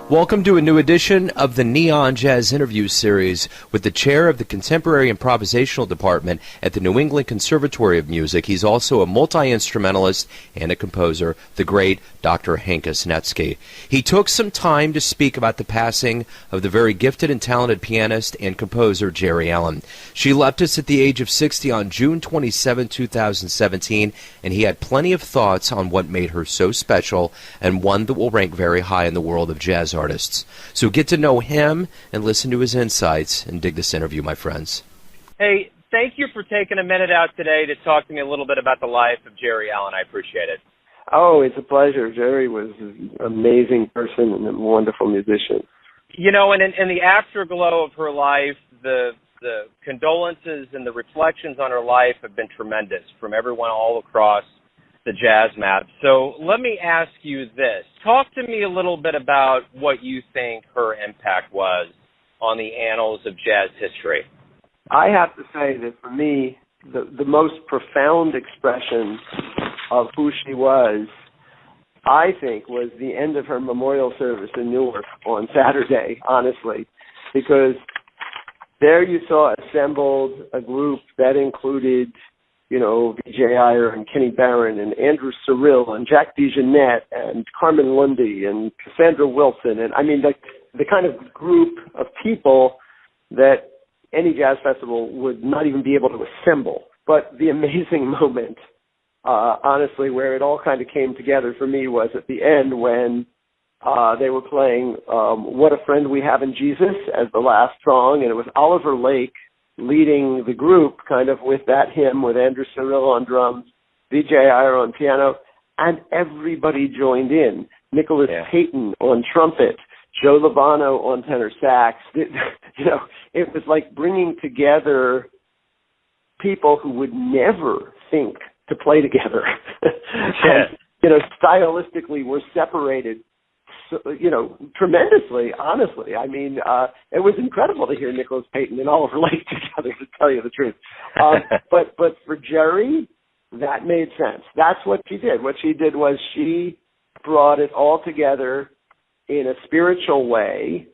Welcome to a new edition of the Neon Jazz Interview Series with the chair of the Contemporary Improvisational Department at the New England Conservatory of Music. He's also a multi-instrumentalist and a composer, the great Dr. Hankus Netsky. He took some time to speak about the passing of the very gifted and talented pianist and composer Geri Allen. She left us at the age of 60 on June 27, 2017, and he had plenty of thoughts on what made her so special and one that will rank very high in the world of jazz artists. So get to know him and listen to his insights and dig this interview, my friends. Hey, thank you for taking a minute out today to talk to me a little bit about the life of Geri Allen. I appreciate it. Oh, it's a pleasure. Geri was an amazing person and a wonderful musician. You know, and in the afterglow of her life, the condolences and the reflections on her life have been tremendous from everyone all across the jazz map. So let me ask you this. Talk to me a little bit about what you think her impact was on the annals of jazz history. I have to say that for me, the most profound expression of who she was, I think, was the end of her memorial service in Newark on Saturday, honestly, because there you saw assembled a group that included, you know, Vijay Iyer and Kenny Barron and Andrew Cyril and Jack DeJohnette and Carmen Lundy and Cassandra Wilson. And I mean, the kind of group of people that any jazz festival would not even be able to assemble. But the amazing moment, honestly, where it all kind of came together for me was at the end when they were playing What a Friend We Have in Jesus as the last song, and it was Oliver Lake leading the group kind of with that hymn with Andrew Cyril on drums, Vijay Iyer on piano, and everybody joined in. Nicholas Payton on trumpet, Joe Lovano on tenor sax. You know, it was like bringing together people who would never think to play together. And, you know, stylistically were separated, you know, tremendously, honestly. I mean, it was incredible to hear Nicholas Payton and Oliver Lake together, to tell you the truth. But for Geri, that made sense. That's what she did. What she did was she brought it all together in a spiritual way,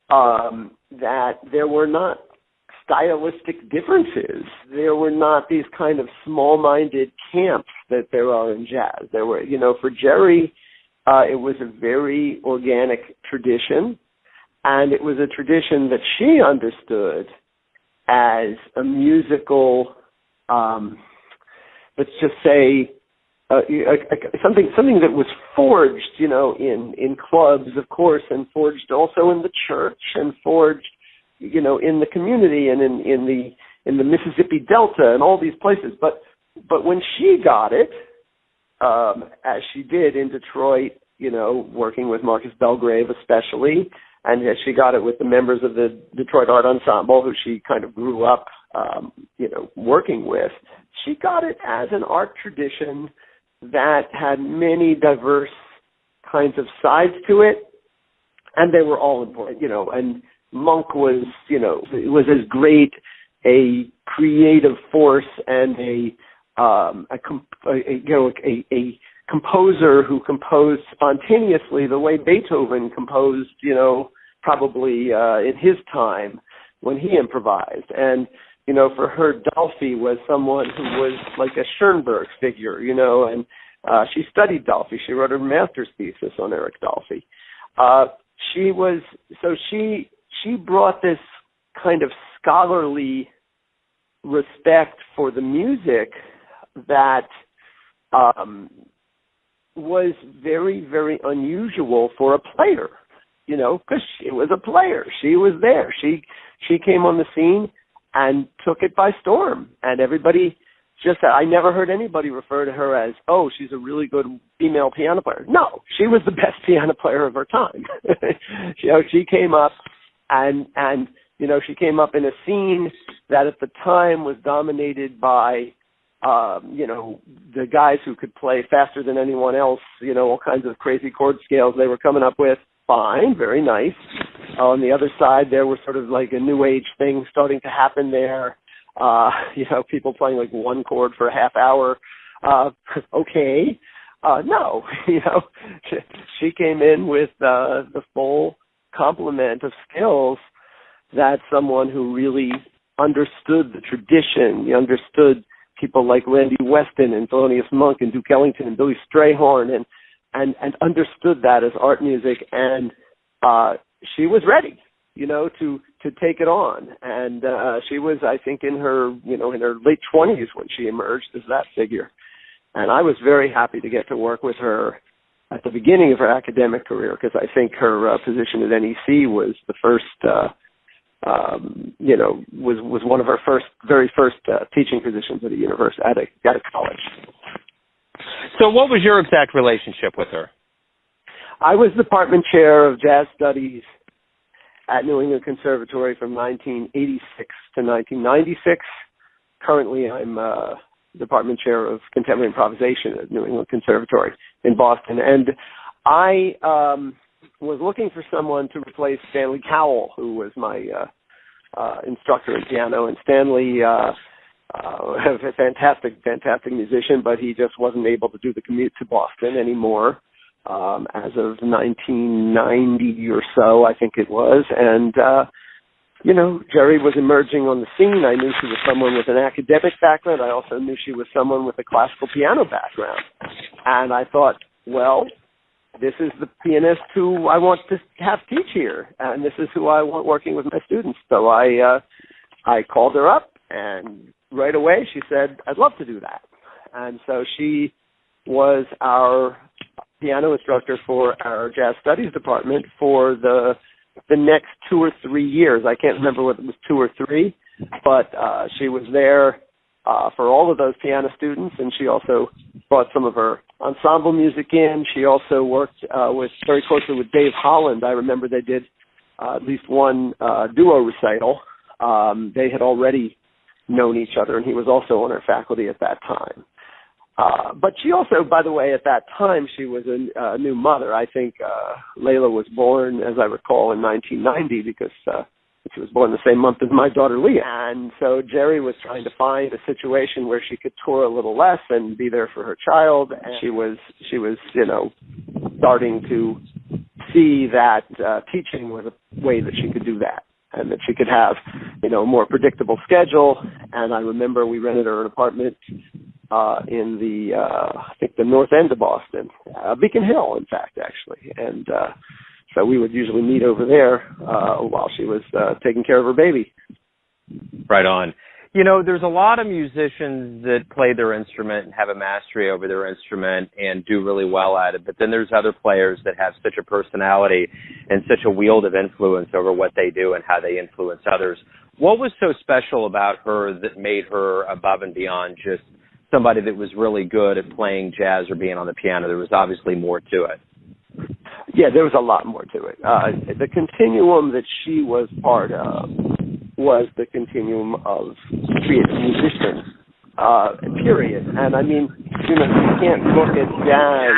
that there were not stylistic differences. There were not these kind of small-minded camps that there are in jazz. There were, you know, for Geri, it was a very organic tradition, and it was a tradition that she understood as a musical, let's just say, something that was forged, you know, in clubs, of course, and forged also in the church, and forged, you know, in the community and in the Mississippi Delta and all these places. But when she got it, as she did in Detroit, you know, working with Marcus Belgrave especially, and as she got it with the members of the Detroit Art Ensemble, who she kind of grew up, you know, working with, she got it as an art tradition that had many diverse kinds of sides to it, and they were all important, you know, and Monk was, you know, it was as great a creative force and a composer who composed spontaneously the way Beethoven composed, you know, probably in his time when he improvised. And, you know, for her, Dolphy was someone who was like a Schoenberg figure, you know, and she studied Dolphy. She wrote her master's thesis on Eric Dolphy. She brought this kind of scholarly respect for the music that was very, very unusual for a player, you know, because she was a player. She was there. She came on the scene and took it by storm. And everybody just said, I never heard anybody refer to her as, oh, she's a really good female piano player. No, she was the best piano player of her time. You know, she came up and you know, she came up in a scene that at the time was dominated by, you know, the guys who could play faster than anyone else, you know, all kinds of crazy chord scales they were coming up with. Fine, very nice. On the other side, there was sort of like a new age thing starting to happen there. You know, people playing like one chord for a half hour. Okay. No, you know, she came in with the full complement of skills that someone who really understood the tradition, he understood people like Randy Weston and Thelonious Monk and Duke Ellington and Billy Strayhorn and understood that as art music, and she was ready, to take it on. And she was, I think, in her late 20s when she emerged as that figure. And I was very happy to get to work with her at the beginning of her academic career, because I think her position at NEC was the first, was one of her very first teaching positions at a university, at a college. So what was your exact relationship with her? I was department chair of jazz studies at New England Conservatory from 1986 to 1996. Currently, I'm department chair of contemporary improvisation at New England Conservatory in Boston. And I was looking for someone to replace Stanley Cowell, who was my instructor in piano. And Stanley, a fantastic musician, but he just wasn't able to do the commute to Boston anymore. As of 1990 or so, I think it was. And, Geri was emerging on the scene. I knew she was someone with an academic background. I also knew she was someone with a classical piano background. And I thought, well, this is the pianist who I want to have teach here, and this is who I want working with my students. So I called her up, and right away she said, I'd love to do that. And so she was our piano instructor for our jazz studies department for the next 2 or 3 years. I can't remember whether it was 2 or 3, but she was there for all of those piano students, and she also brought some of her ensemble music in. She also worked very closely with Dave Holland. I remember they did at least one duo recital. They had already known each other, and he was also on her faculty at that time. But she also, by the way, at that time, she was a new mother. I think Layla was born, as I recall, in 1990, because she was born the same month as my daughter Leah. And so Geri was trying to find a situation where she could tour a little less and be there for her child. And she was starting to see that teaching was a way that she could do that, and that she could have, a more predictable schedule. And I remember we rented her an apartment in the, I think the north end of Boston, Beacon Hill, in fact, actually. And so we would usually meet over there while she was taking care of her baby. Right on. There's a lot of musicians that play their instrument and have a mastery over their instrument and do really well at it. But then there's other players that have such a personality and such a wield of influence over what they do and how they influence others. What was so special about her that made her above and beyond just somebody that was really good at playing jazz or being on the piano? There was obviously more to it. Yeah, there was a lot more to it. The continuum that she was part of was the continuum of creative musicians, period. And I mean, you can't look at jazz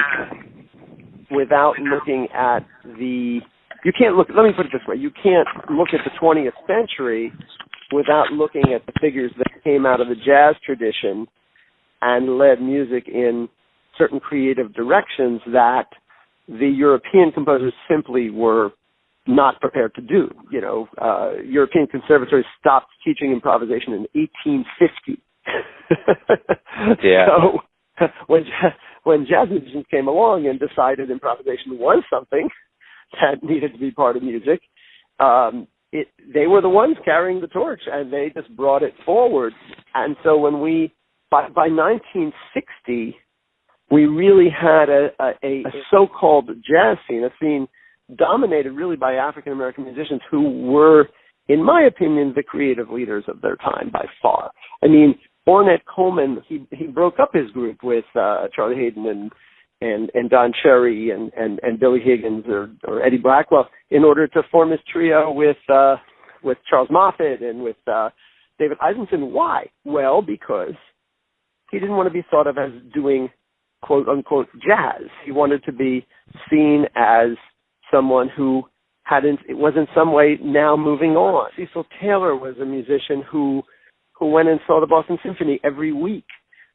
without looking at let me put it this way, you can't look at the 20th century without looking at the figures that came out of the jazz tradition and led music in certain creative directions that the European composers simply were not prepared to do. European conservatories stopped teaching improvisation in 1850. Yeah. So when jazz musicians came along and decided improvisation was something that needed to be part of music, they were the ones carrying the torch, and they just brought it forward. And so when by 1960, we really had a so-called jazz scene, a scene dominated really by African-American musicians who were, in my opinion, the creative leaders of their time by far. I mean, Ornette Coleman, he broke up his group with Charlie Hayden and Don Cherry and Billy Higgins or Eddie Blackwell in order to form his trio with Charles Moffett and with David Eisenson. Why? Well, because he didn't want to be thought of as doing quote-unquote jazz. He wanted to be seen as someone who was in some way now moving on. Cecil Taylor was a musician who went and saw the Boston Symphony every week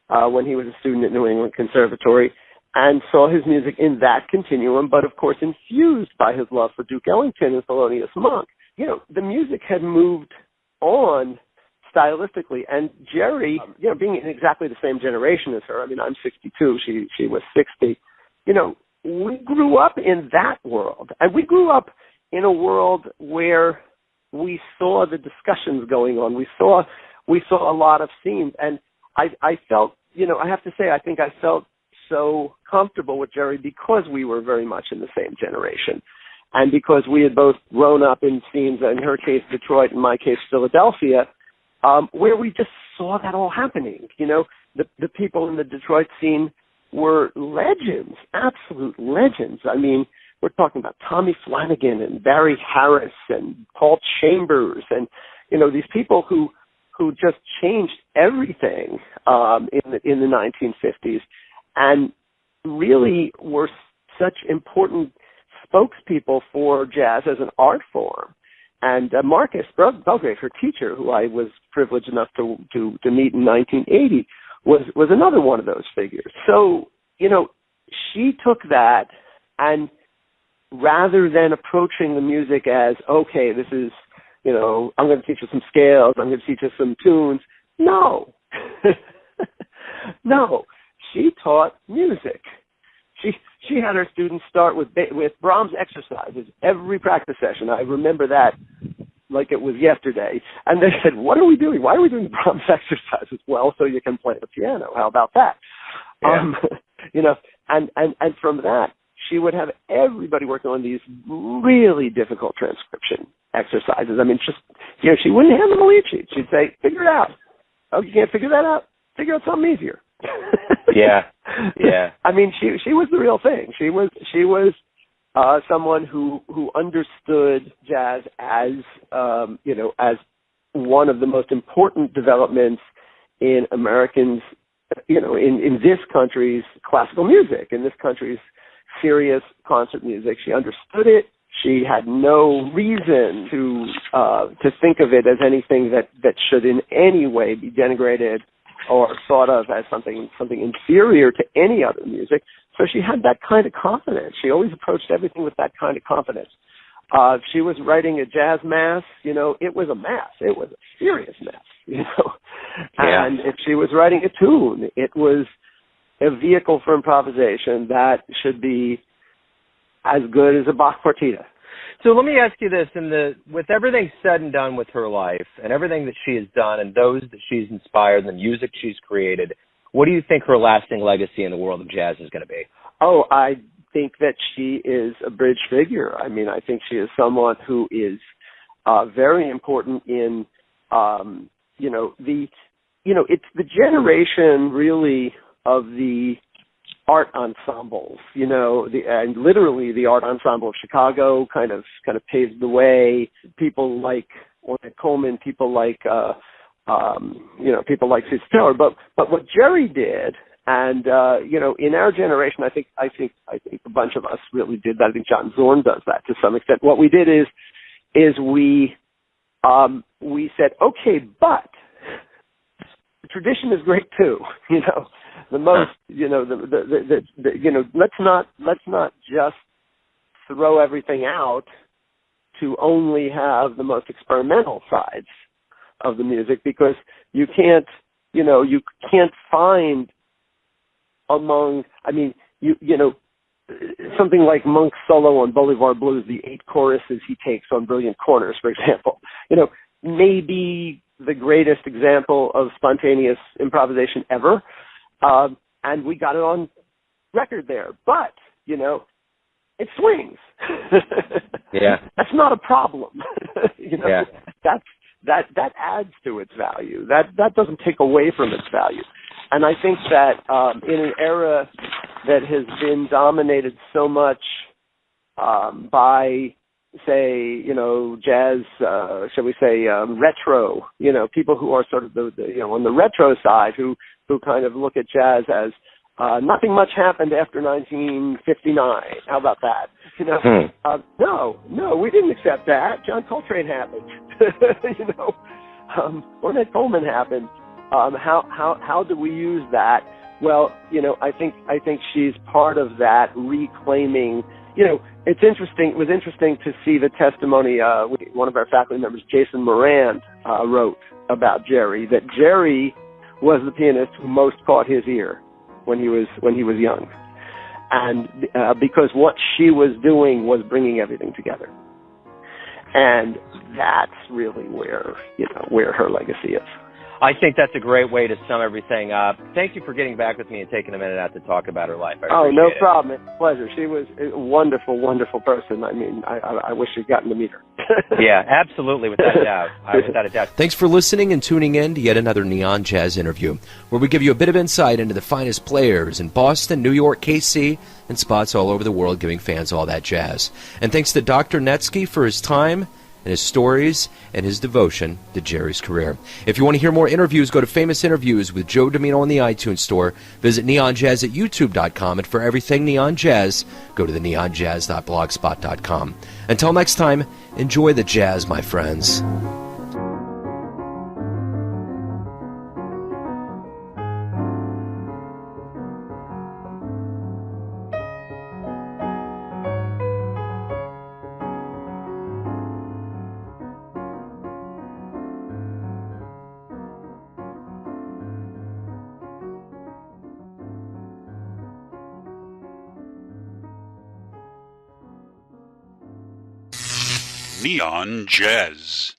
when he was a student at New England Conservatory. and saw his music in that continuum, but of course infused by his love for Duke Ellington and Thelonious Monk. You know, the music had moved on stylistically, and Geri, you know, being in exactly the same generation as her, I mean, I'm 62, she was 60, you know, we grew up in that world, and we grew up in a world where we saw the discussions going on. We saw a lot of scenes, and I felt, you know, I have to say, I think I felt so comfortable with Geri because we were very much in the same generation, and because we had both grown up in scenes, in her case Detroit, in my case Philadelphia, where we just saw that all happening. You know, the people in the Detroit scene were legends, absolute legends. I mean, we're talking about Tommy Flanagan and Barry Harris and Paul Chambers, and you know, these people who just changed everything in the 1950s, and really were such important spokespeople for jazz as an art form. And Marcus Belgrave, her teacher, who I was privileged enough to meet in 1980, was another one of those figures. So, you know, she took that, and rather than approaching the music as, okay, this is, you know, I'm going to teach you some scales, I'm going to teach you some tunes. No. No. She taught music. She had her students start with Brahms exercises every practice session. I remember that like it was yesterday. And they said, what are we doing? Why are we doing Brahms exercises? Well, so you can play the piano. How about that? Yeah. You know, and from that, she would have everybody working on these really difficult transcription exercises. I mean, just, you know, she wouldn't hand them a lead sheet. She'd say, figure it out. Oh, you can't figure that out? Figure out something easier. Yeah. I mean, she was the real thing. She was someone who understood jazz as you know, as one of the most important developments in Americans, you know, in this country's classical music, in this country's serious concert music. She understood it. She had no reason to think of it as anything that should in any way be denigrated or thought of as something inferior to any other music. So she had that kind of confidence. She always approached everything with that kind of confidence. She was writing a jazz mass, you know, it was a mass. It was a serious mass, you know. Yeah. And if she was writing a tune, it was a vehicle for improvisation that should be as good as a Bach partita. So let me ask you this, with everything said and done with her life and everything that she has done and those that she's inspired and the music she's created, what do you think her lasting legacy in the world of jazz is going to be? Oh, I think that she is a bridge figure. I mean, I think she is someone who is very important in, it's the generation really of the art ensembles, you know, and literally the art ensemble of Chicago kind of paved the way. People like Ornette Coleman, people like Sid Taylor, but what Geri did, and in our generation, I think a bunch of us really did that. I think John Zorn does that to some extent. What we did is we said, okay, but the tradition is great too, you know. The most, you know, let's not just throw everything out to only have the most experimental sides of the music, because you can't find among, I mean, something like Monk's solo on Bolivar Blues, the 8 choruses he takes on Brilliant Corners, for example, you know, maybe the greatest example of spontaneous improvisation ever. And we got it on record there. But, you know, it swings. Yeah. That's not a problem. You know, yeah. That adds to its value. That doesn't take away from its value. And I think that in an era that has been dominated so much by, say, you know, jazz, shall we say, retro, you know, people who are sort of the on the retro side who kind of look at jazz as nothing much happened after 1959. How about that? You know, no, we didn't accept that. John Coltrane happened. You know, Ornette Coleman happened. How do we use that Well, I think she's part of that reclaiming. It's interesting. It was interesting to see the testimony. One of our faculty members, Jason Moran, wrote about Geri, that Geri was the pianist who most caught his ear when he was young, and because what she was doing was bringing everything together, and that's really where her legacy is. I think that's a great way to sum everything up. Thank you for getting back with me and taking a minute out to talk about her life. Oh, no problem. It's a pleasure. She was a wonderful, wonderful person. I mean, I wish you'd gotten to meet her. Yeah, absolutely, without a doubt. Without a doubt. Thanks for listening and tuning in to yet another Neon Jazz interview, where we give you a bit of insight into the finest players in Boston, New York, KC, and spots all over the world, giving fans all that jazz. And thanks to Dr. Netsky for his time and his stories and his devotion to Geri's career. If you want to hear more interviews, go to Famous Interviews with Joe Domino in the iTunes Store. Visit neonjazz at youtube.com. And for everything Neon Jazz, go to the neonjazz.blogspot.com. Until next time, enjoy the jazz, my friends. Neon Jazz.